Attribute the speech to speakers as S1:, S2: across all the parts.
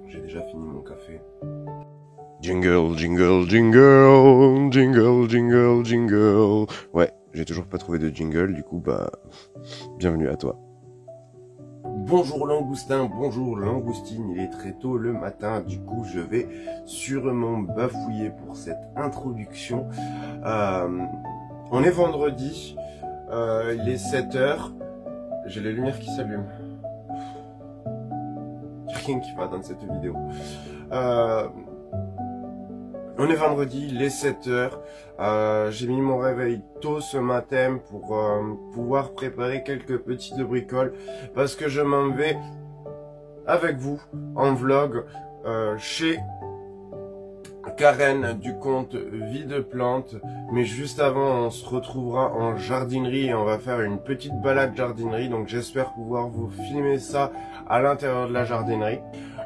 S1: j'ai déjà fini mon café. Jingle, jingle, jingle, jingle, jingle, jingle. Ouais, j'ai toujours pas trouvé de jingle, du coup, bah, bienvenue à toi. Bonjour Langoustin, bonjour Langoustine, il est très tôt le matin, du coup je vais sûrement bafouiller pour cette introduction. On est vendredi, il est 7h, j'ai les lumières qui s'allument. Rien qui va dans cette vidéo. On est vendredi, il est 7h, j'ai mis mon réveil tôt ce matin pour pouvoir préparer quelques petites bricoles parce que je m'en vais avec vous en vlog chez Karen du compte Vie de Plantes, mais juste avant on se retrouvera en jardinerie et on va faire une petite balade jardinerie, donc j'espère pouvoir vous filmer ça à l'intérieur de la jardinerie.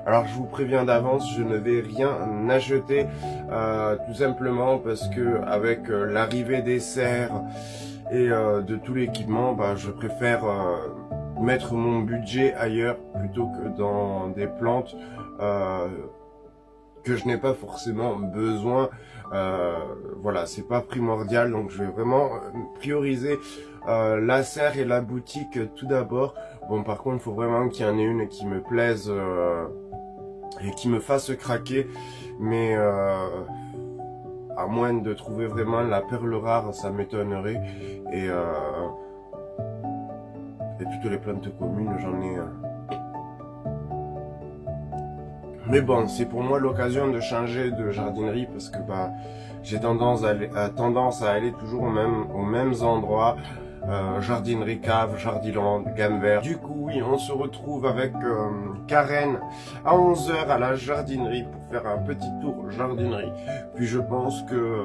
S1: Alors je vous préviens d'avance, je ne vais rien acheter, tout simplement parce que avec l'arrivée des serres et de tout l'équipement, bah, je préfère mettre mon budget ailleurs plutôt que dans des plantes que je n'ai pas forcément besoin. Voilà, c'est pas primordial, donc je vais vraiment prioriser la serre et la boutique tout d'abord. Bon, par contre, il faut vraiment qu'il y en ait une qui me plaise et qui me fasse craquer, mais à moins de trouver vraiment la perle rare, ça m'étonnerait. Et toutes les plantes communes, j'en ai. Mais bon, c'est pour moi l'occasion de changer de jardinerie parce que bah j'ai tendance à aller toujours aux mêmes endroits. Jardinerie cave, jardiland, gamme vert. Du coup, oui, on se retrouve avec Karen à 11h à la jardinerie pour faire un petit tour jardinerie. Puis je pense que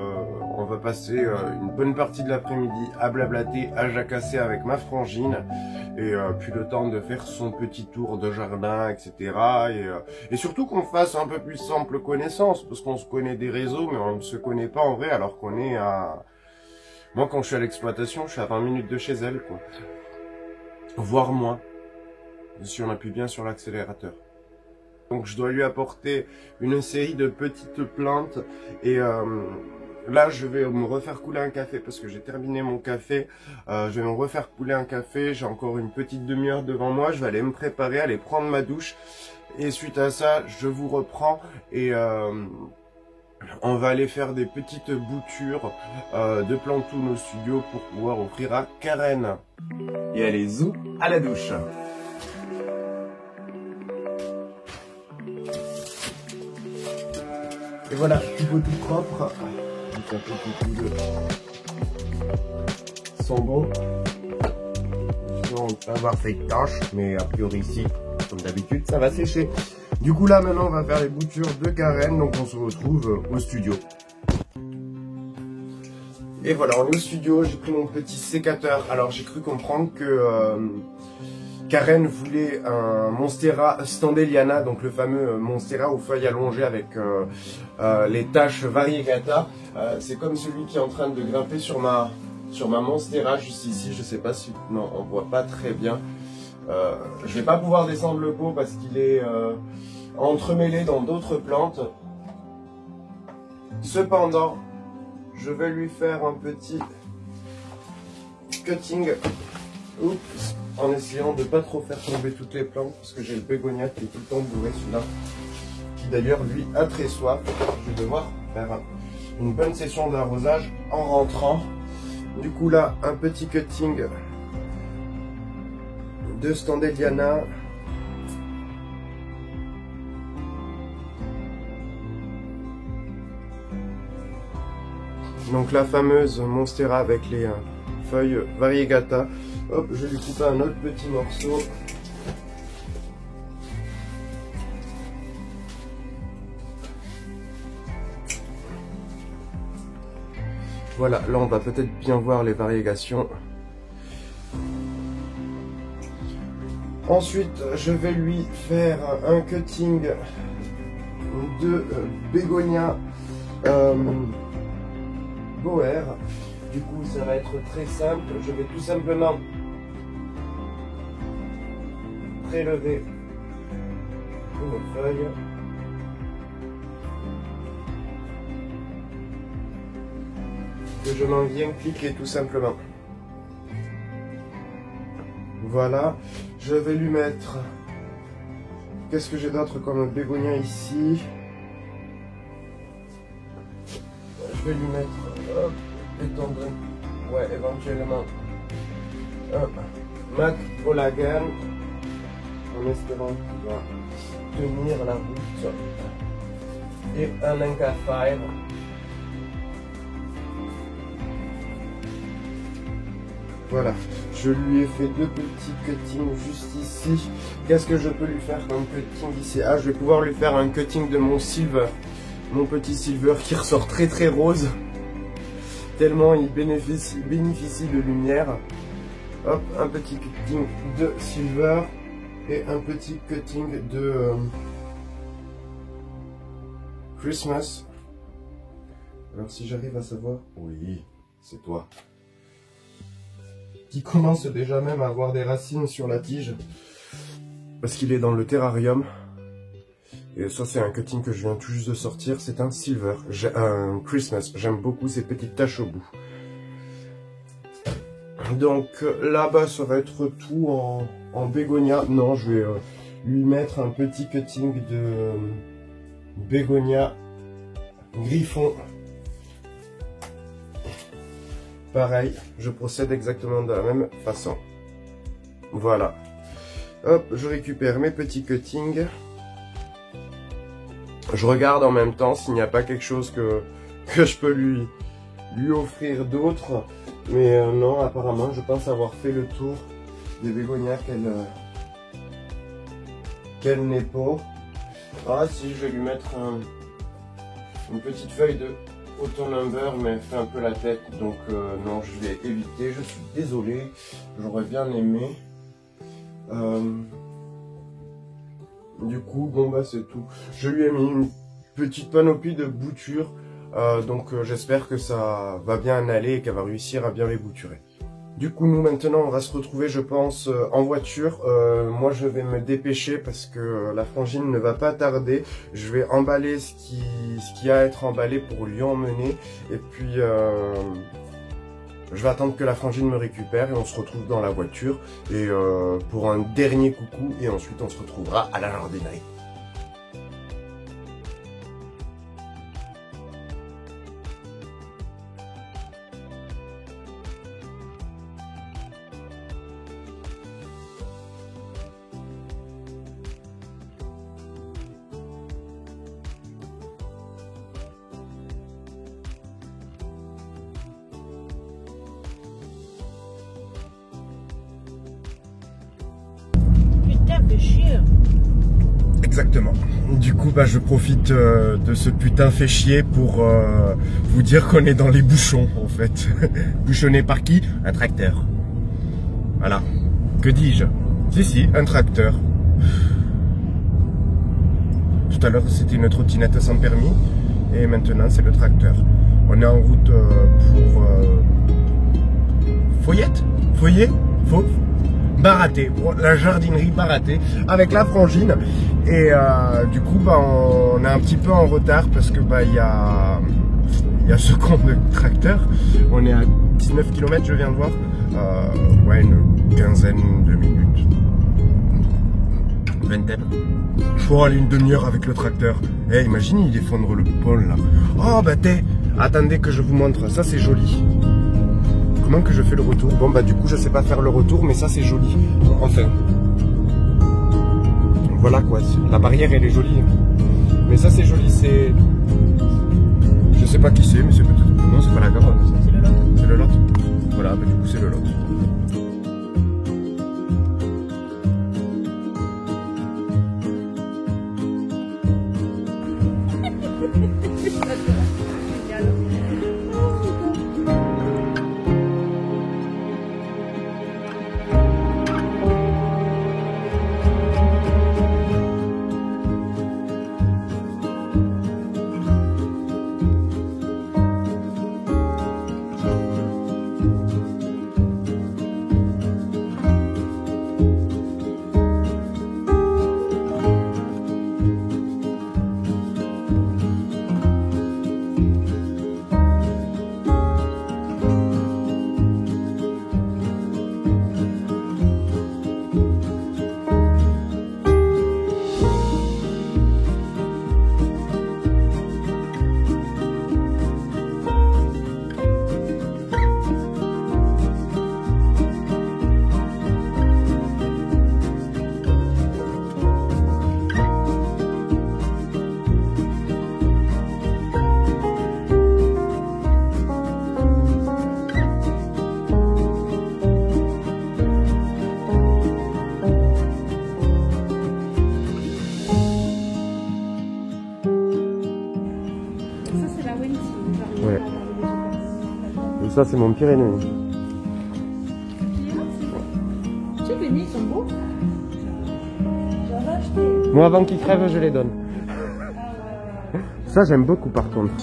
S1: on va passer une bonne partie de l'après-midi à blablater, à jacasser avec ma frangine. Et puis le temps de faire son petit tour de jardin, etc. Et surtout qu'on fasse un peu plus simple connaissance, parce qu'on se connaît des réseaux, mais on ne se connaît pas en vrai, alors qu'on est à... Moi, quand je suis à l'exploitation, je suis à 20 minutes de chez elle, quoi. Voire moins, si on appuie bien sur l'accélérateur. Donc je dois lui apporter une série de petites plantes, et là je vais me refaire couler un café, parce que j'ai terminé mon café. Je vais me refaire couler un café, j'ai encore une petite demi-heure devant moi, je vais aller me préparer, aller prendre ma douche, et suite à ça, je vous reprends, et... on va aller faire des petites boutures de plantoun au studio pour pouvoir offrir à Karen. Et allez, zou à la douche. Et voilà, tout beau, tout propre. Un petit coup de savon. Sinon, on peut avoir ces taches, mais a priori ici, comme d'habitude, ça va sécher. Du coup là maintenant on va faire les boutures de Karen, donc on se retrouve au studio. Et voilà, on est au studio, j'ai pris mon petit sécateur. Alors j'ai cru comprendre que Karen voulait un Monstera Standeliana, donc le fameux Monstera aux feuilles allongées avec les taches variegata. C'est comme celui qui est en train de grimper sur ma Monstera juste ici, je sais pas si... Non, on voit pas très bien. Je vais pas pouvoir descendre le pot parce qu'il est entremêlé dans d'autres plantes. Cependant, je vais lui faire un petit cutting, oups, en essayant de pas trop faire tomber toutes les plantes parce que j'ai le bégonia qui est tout le temps bourré, celui-là, qui d'ailleurs lui a très soif. Je vais devoir faire une bonne session d'arrosage en rentrant. Du coup là, un petit cutting de Standeliana. Donc la fameuse Monstera avec les feuilles variegata. Hop, je vais lui couper un autre petit morceau. Voilà, là on va peut-être bien voir les variégations. Ensuite, je vais lui faire un cutting de bégonia boer. Du coup, ça va être très simple. Je vais tout simplement prélever une feuille. que je m'en viens cliquer tout simplement. Voilà, je vais lui mettre... Qu'est-ce que j'ai d'autre comme bégonia ici? Je vais lui mettre... Hop, étendre... Ouais, éventuellement... Hop, Mac Olagan, en espérant qu'il va tenir la route. Et un Anka Fire. Voilà, je lui ai fait 2 petits cuttings juste ici. Qu'est-ce que je peux lui faire comme cutting ici? Ah, je vais pouvoir lui faire un cutting de mon silver. Mon petit silver qui ressort très très rose. Tellement il bénéficie de lumière. Hop, un petit cutting de silver. Et un petit cutting de Christmas. Alors si j'arrive à savoir... Oui, c'est toi. Qui commence déjà même à avoir des racines sur la tige. Parce qu'il est dans le terrarium. Et ça c'est un cutting que je viens tout juste de sortir. C'est un silver, un Christmas. J'aime beaucoup ces petites taches au bout. Donc là-bas ça va être tout en bégonia. Non, je vais lui mettre un petit cutting de bégonia griffon. Pareil, je procède exactement de la même façon. Voilà. Hop, je récupère mes petits cuttings. Je regarde en même temps s'il n'y a pas quelque chose que je peux lui offrir d'autre. Mais non, apparemment, je pense avoir fait le tour des bégonias qu'elle n'est pas. Ah si, je vais lui mettre une petite feuille de Autumn Number, mais elle fait un peu la tête, donc non, je vais éviter, je suis désolé, j'aurais bien aimé. Du coup, bon bah c'est tout. Je lui ai mis une petite panoplie de boutures, donc j'espère que ça va bien aller et qu'elle va réussir à bien les bouturer. Du coup, nous maintenant, on va se retrouver, je pense, en voiture. Moi, je vais me dépêcher parce que la frangine ne va pas tarder. Je vais emballer ce qui a à être emballé pour lui emmener. Et puis, je vais attendre que la frangine me récupère et on se retrouve dans la voiture. Et pour un dernier coucou, et ensuite, on se retrouvera à la jardinerie. Exactement. Du coup, bah, je profite de ce putain fait chier pour vous dire qu'on est dans les bouchons, en fait. Bouchonné par qui? Un tracteur. Voilà. Que dis-je? Si, un tracteur. Tout à l'heure, c'était une trottinette sans permis. Et maintenant, c'est le tracteur. On est en route pour... Foyette? Foyer? Faux? Baraté, la jardinerie Baraté avec la frangine et du coup bah, on est un petit peu en retard parce que bah il y a ce con de tracteur. On est à 19 km, je viens de voir, ouais, une quinzaine de minutes, vingtaine. Faut aller une demi-heure avec le tracteur. Eh, imagine il effondre le pôle là. Oh bah attendez que je vous montre, ça c'est joli. Comment que je fais le retour? Bon bah du coup je sais pas faire le retour, mais ça c'est joli. Enfin, voilà quoi, la barrière elle est jolie, mais ça c'est joli, c'est... Je sais pas qui c'est, mais c'est peut-être... Non, c'est pas la Garonne, c'est le Lot. C'est le Lot. Voilà, bah du coup c'est le Lot. Ça, c'est mon pire ennemi.
S2: Tu sais, Benny, ils sont beaux. J'en ai acheté.
S1: Moi, avant qu'ils crèvent, je les donne. Ça, j'aime beaucoup par contre.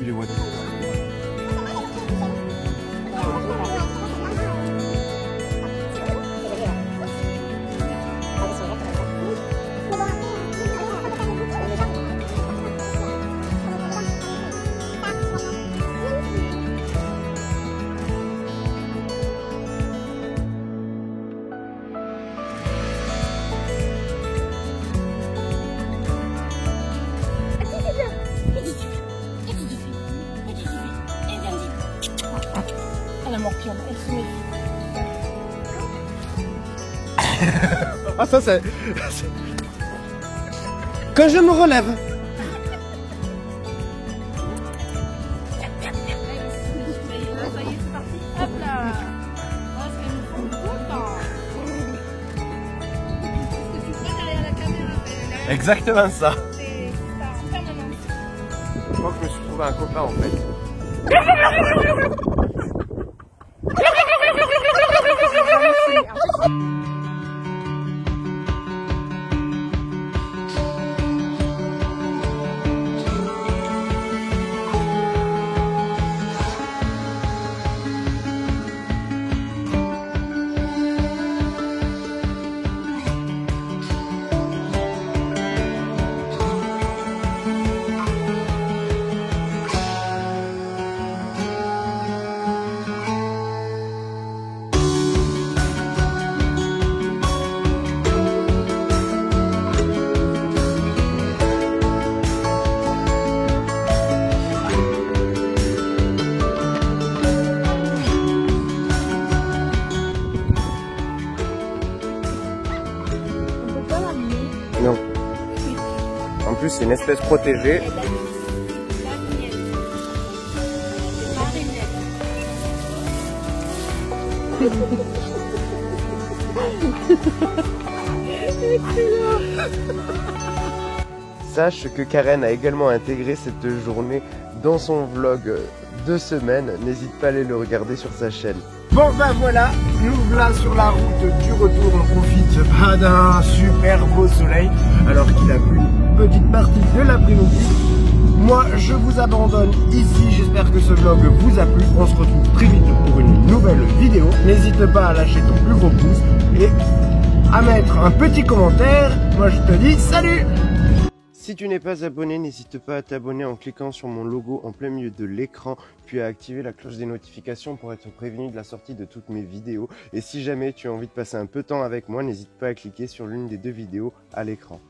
S1: Les voitures.
S2: Elle a morpion, elle se méfie.
S1: Ah ça c'est... Quand je me relève.
S2: Hop là. Oh, c'est une femme contente. Est-ce que tu vois derrière la caméra?
S1: Exactement ça.
S2: C'est ça, en permanence.
S1: Je crois que je me suis trouvé un copain en fait. Non. En plus, c'est une espèce protégée. Sache que Karen a également intégré cette journée dans son vlog de semaine. N'hésite pas à aller le regarder sur sa chaîne. Bon ben voilà, nous voilà sur la route du retour. On profite d'un super beau soleil alors qu'il a plu une petite partie de l'après-midi. Moi je vous abandonne ici, j'espère que ce vlog vous a plu. On se retrouve très vite pour une nouvelle vidéo. N'hésite pas à lâcher ton plus gros pouce et à mettre un petit commentaire. Moi je te dis salut! Si tu n'es pas abonné, n'hésite pas à t'abonner en cliquant sur mon logo en plein milieu de l'écran, puis à activer la cloche des notifications pour être prévenu de la sortie de toutes mes vidéos. Et si jamais tu as envie de passer un peu de temps avec moi, n'hésite pas à cliquer sur l'une des deux vidéos à l'écran.